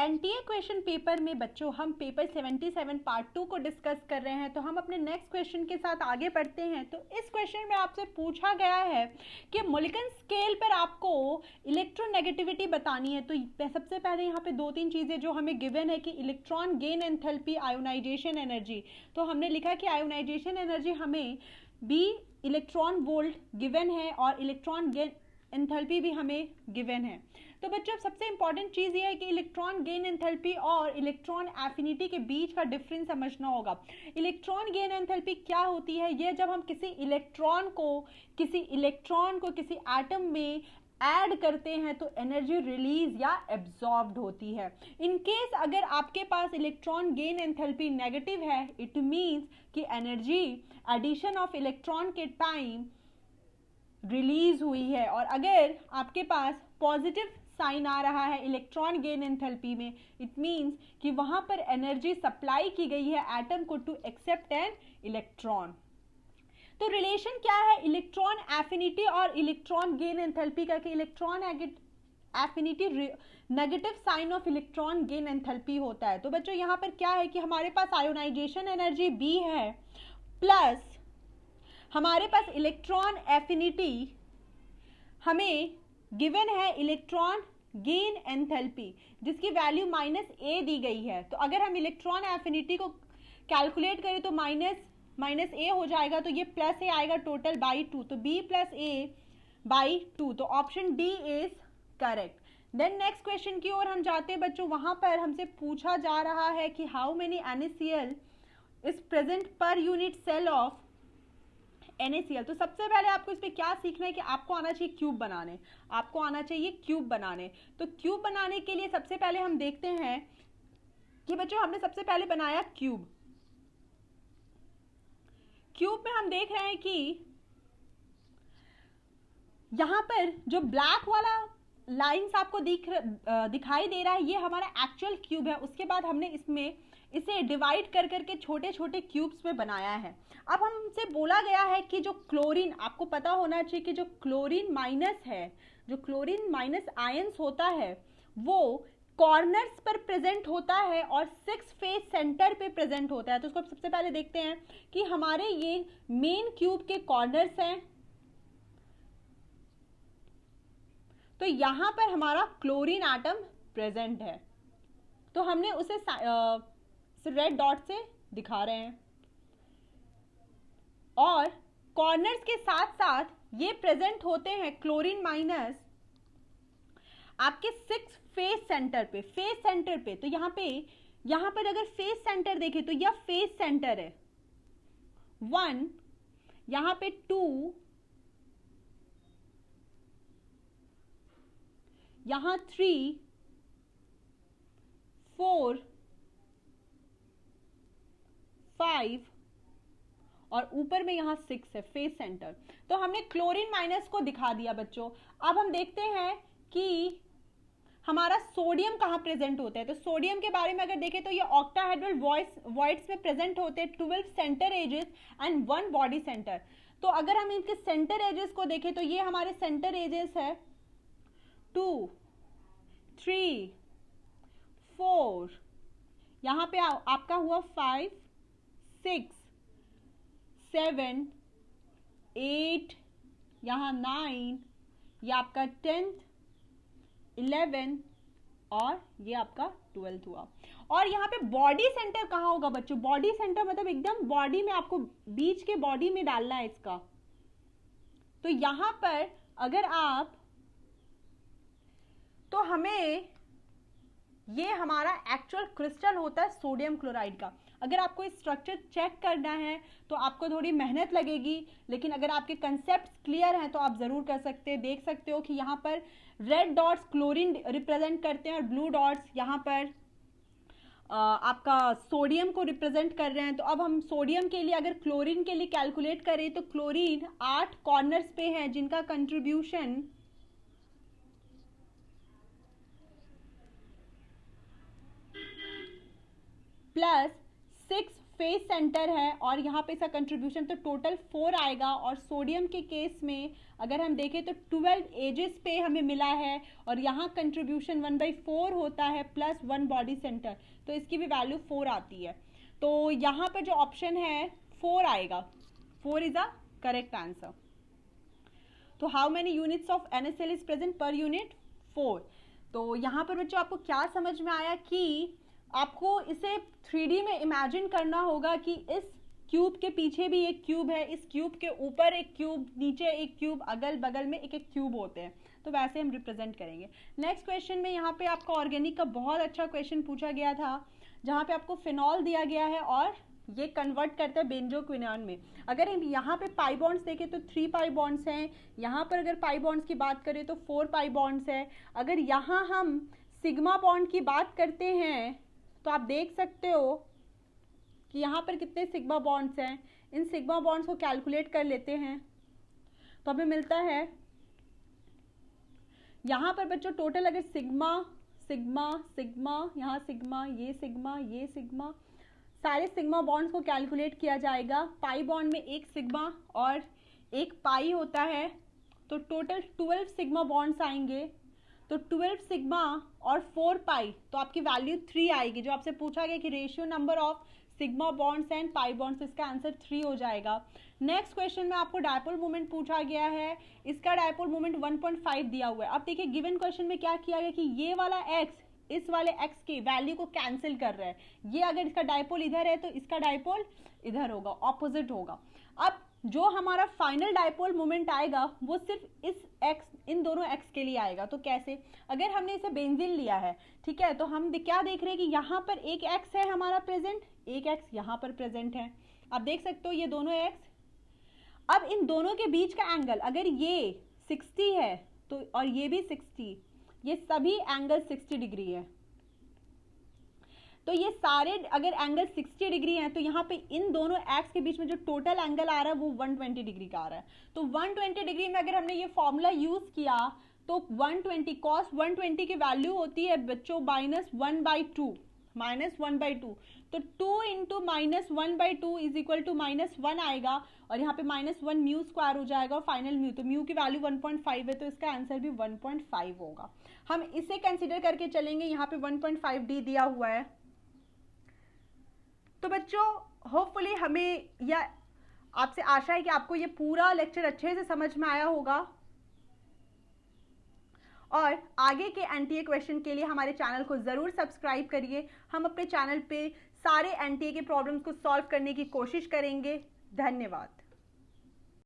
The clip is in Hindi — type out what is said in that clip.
एनटीए क्वेश्चन पेपर में बच्चों हम पेपर 77 पार्ट 2 को डिस्कस कर रहे हैं। तो हम अपने नेक्स्ट क्वेश्चन के साथ आगे बढ़ते हैं। तो इस क्वेश्चन में आपसे पूछा गया है कि मोलिकन स्केल पर आपको इलेक्ट्रोनेगेटिविटी बतानी है। तो सबसे पहले यहाँ पे 2-3 चीज़ें जो हमें गिवन है कि electron gain enthalpy, ionization energy. तो हमने लिखा कि आयोनाइजेशन एनर्जी हमें बी इलेक्ट्रॉन वोल्ट गिवन है और इलेक्ट्रॉन गेन एंथैल्पी भी हमें गिवन है। तो बच्चों सबसे इंपॉर्टेंट चीज़ ये है कि इलेक्ट्रॉन गेन एंथैल्पी और इलेक्ट्रॉन एफिनिटी के बीच का डिफरेंस समझना होगा। इलेक्ट्रॉन गेन एंथैल्पी क्या होती है? ये जब हम किसी इलेक्ट्रॉन को किसी एटम में ऐड करते हैं तो एनर्जी रिलीज या एब्जॉर्ब्ड होती है। इन केस अगर आपके पास इलेक्ट्रॉन गेन एंथैल्पी नेगेटिव है, इट मीन्स कि एनर्जी एडिशन ऑफ इलेक्ट्रॉन के टाइम रिलीज हुई है। और अगर आपके पास पॉजिटिव साइन आ रहा है इलेक्ट्रॉन गेन एंथैल्पी में, इट मीन्स कि वहां पर एनर्जी सप्लाई की गई है एटम को टू एक्सेप्ट एन इलेक्ट्रॉन। तो रिलेशन क्या है इलेक्ट्रॉन एफिनिटी और इलेक्ट्रॉन गेन एंथैल्पी का? कि electron affinity negative sign of electron gain enthalpy होता है। तो बच्चों यहाँ पर क्या है कि हमारे पास आयोनाइजेशन एनर्जी बी है प्लस हमारे पास इलेक्ट्रॉन एफिनिटी हमें गिवन है इलेक्ट्रॉन गेन एंथैल्पी जिसकी वैल्यू -a दी गई है। तो अगर हम इलेक्ट्रॉन एफिनिटी को कैलकुलेट करें तो माइनस a हो जाएगा, तो ये प्लस a आएगा टोटल बाई 2, तो b + a बाई 2। तो option D is correct. Then next question की ओर हम जाते हैं बच्चों। वहां पर हमसे पूछा जा रहा है कि how many NaCl is present per unit cell of NaCl। तो सबसे पहले आपको इस पे क्या सीखना है कि आपको आना चाहिए क्यूब बनाने, तो क्यूब बनाने के लिए सबसे पहले हम देखते हैं कि बच्चों हमने सबसे पहले बनाया क्यूब में हम देख रहे हैं कि यहां पर जो ब्लैक वाला लाइंस आपको दिखाई दे रहा है ये हमारा एक्चुअल क्यूब है। उसके बाद हमने इसे डिवाइड कर करके छोटे छोटे क्यूब्स में बनाया है। अब हमसे बोला गया है कि जो क्लोरीन, आपको पता होना चाहिए कि जो क्लोरीन माइनस आयंस होता है वो कॉर्नर्स पर प्रेजेंट होता है और 6 फेस सेंटर पे प्रेजेंट होता है। तो उसको सबसे पहले देखते हैं कि हमारे ये मेन क्यूब के कॉर्नर्स हैं। तो यहां पर हमारा क्लोरीन एटम प्रेजेंट है, तो हमने उसे रेड डॉट से दिखा रहे हैं और कॉर्नर्स के साथ साथ ये प्रेजेंट होते हैं क्लोरीन माइनस आपके 6 फेस सेंटर पे। तो यहां पर अगर फेस सेंटर देखें तो यह फेस सेंटर है 1, यहां पे 2, यहां 3, 4, 5 और ऊपर में यहां 6 है फेस सेंटर। तो हमने क्लोरीन माइनस को दिखा दिया बच्चों। अब हम देखते हैं कि हमारा सोडियम कहां प्रेजेंट होता है। तो सोडियम के बारे में अगर देखें तो ये ऑक्टाहेड्रल वॉइड्स में प्रेजेंट होते हैं, 12 centre edges and 1 body centre. तो अगर हम इनके सेंटर एजेस को देखें तो ये हमारे सेंटर एजेस है 2, 3, 4, यहां पे आपका हुआ 5, 6, 7, 8, यहां 9, ये आपका 10th, 11 और ये आपका 12th हुआ। और यहाँ पे बॉडी सेंटर कहाँ होगा बच्चों? बॉडी सेंटर मतलब एकदम बॉडी में, आपको बीच के बॉडी में डालना है इसका। तो यहां पर अगर आप, तो हमें ये हमारा एक्चुअल क्रिस्टल होता है सोडियम क्लोराइड का। अगर आपको स्ट्रक्चर चेक करना है तो आपको थोड़ी मेहनत लगेगी, लेकिन अगर आपके कंसेप्ट क्लियर हैं तो आप जरूर कर सकते हैं। देख सकते हो कि यहाँ पर रेड डॉट्स क्लोरीन रिप्रेजेंट करते हैं और ब्लू डॉट्स यहाँ पर आपका सोडियम को रिप्रेजेंट कर रहे हैं। तो अब हम सोडियम के लिए अगर क्लोरीन के लिए कैलकुलेट करें तो क्लोरीन 8 कॉर्नर्स पे है जिनका कंट्रीब्यूशन +6 फेस सेंटर है और यहाँ पे इसका कंट्रीब्यूशन तो टोटल 4 आएगा। और सोडियम के केस में अगर हम देखें तो 12 एजेस पे हमें मिला है और यहाँ कंट्रीब्यूशन 1/4 होता है प्लस 1 बॉडी सेंटर, तो इसकी भी वैल्यू 4 आती है। तो यहाँ पर जो ऑप्शन है 4 आएगा, 4 इज अ करेक्ट आंसर। तो how many units of NaCl is present per unit? 4। तो यहाँ पर बच्चों आपको क्या समझ में आया कि आपको इसे 3D में इमेजिन करना होगा कि इस क्यूब के पीछे भी एक क्यूब है, इस क्यूब के ऊपर एक क्यूब, नीचे एक क्यूब, अगल बगल में एक एक क्यूब होते हैं, तो वैसे हम रिप्रेजेंट करेंगे। नेक्स्ट क्वेश्चन में यहाँ पे आपका ऑर्गेनिक का बहुत अच्छा क्वेश्चन पूछा गया था, जहाँ पे आपको फिनॉल दिया गया है और ये कन्वर्ट करता है बेंजोक्विनोन में। अगर हम यहाँ पे पाई बॉन्ड्स देखें तो 3 पाई बॉन्ड्स हैं, यहाँ पर अगर पाई बॉन्ड्स की बात करें तो 4 पाई बॉन्ड्स है। अगर यहाँ हम सिग्मा बॉन्ड की बात करते हैं तो आप देख सकते हो कि यहाँ पर कितने सिग्मा बॉन्ड्स हैं। इन सिग्मा बॉन्ड्स को कैलकुलेट कर लेते हैं तो हमें मिलता है यहाँ पर बच्चों टोटल अगर सिग्मा सिग्मा सिग्मा, यहाँ सिग्मा, ये सिग्मा, ये सिग्मा, सारे सिग्मा बॉन्ड्स को कैलकुलेट किया जाएगा। पाई बॉन्ड में एक सिग्मा और एक पाई होता है, तो टोटल 12 सिग्मा बॉन्ड्स आएंगे। तो 12 सिग्मा और 4 पाई, तो आपकी वैल्यू 3 आएगी। जो आपसे पूछा गया कि ratio number of sigma bonds and pi bonds, इसका आंसर 3 हो जाएगा। नेक्स्ट क्वेश्चन में आपको डायपोल मोमेंट पूछा गया है, इसका डायपोल मोमेंट 1.5 दिया हुआ है। अब देखिए गिवन क्वेश्चन में क्या किया गया कि ये वाला x इस वाले x की वैल्यू को कैंसिल कर रहा है। ये अगर इसका डायपोल इधर है तो इसका डायपोल इधर होगा, ऑपोजिट होगा। अब जो हमारा फाइनल डायपोल मोमेंट आएगा वो सिर्फ इस x, इन दोनों x के लिए आएगा। तो कैसे? अगर हमने इसे बेंजीन लिया है, ठीक है, तो हम क्या देख रहे हैं कि यहाँ पर एक x है हमारा प्रेजेंट, एक x यहाँ पर प्रेजेंट है। आप देख सकते हो ये दोनों x। अब इन दोनों के बीच का एंगल अगर ये 60 है तो और ये भी 60, ये सभी एंगल 60 डिग्री है। तो ये सारे अगर एंगल 60 डिग्री हैं तो यहाँ पे इन दोनों एक्स के बीच में जो टोटल एंगल आ रहा है वो 120 डिग्री का आ रहा है। तो 120 डिग्री में अगर हमने ये फॉर्मूला यूज किया तो 120 कॉस 120 की वैल्यू होती है बच्चों -1/2, -1/2। तो 2 इंटू -1/2 इज इक्वल टू -1 आएगा और यहाँ पे -1 म्यू स्क्वायर हो जाएगा और फाइनल म्यू, तो म्यू की वैल्यू 1.5 है तो इसका आंसर भी 1.5 होगा। हम इसे कंसिडर करके चलेंगे, यहाँ पे 1.5D दिया हुआ है। तो बच्चों होपफुली हमें या आपसे आशा है कि आपको ये पूरा लेक्चर अच्छे से समझ में आया होगा और आगे के एनटीए क्वेश्चन के लिए हमारे चैनल को जरूर सब्सक्राइब करिए। हम अपने चैनल पे सारे एनटीए के प्रॉब्लम्स को सॉल्व करने की कोशिश करेंगे। धन्यवाद।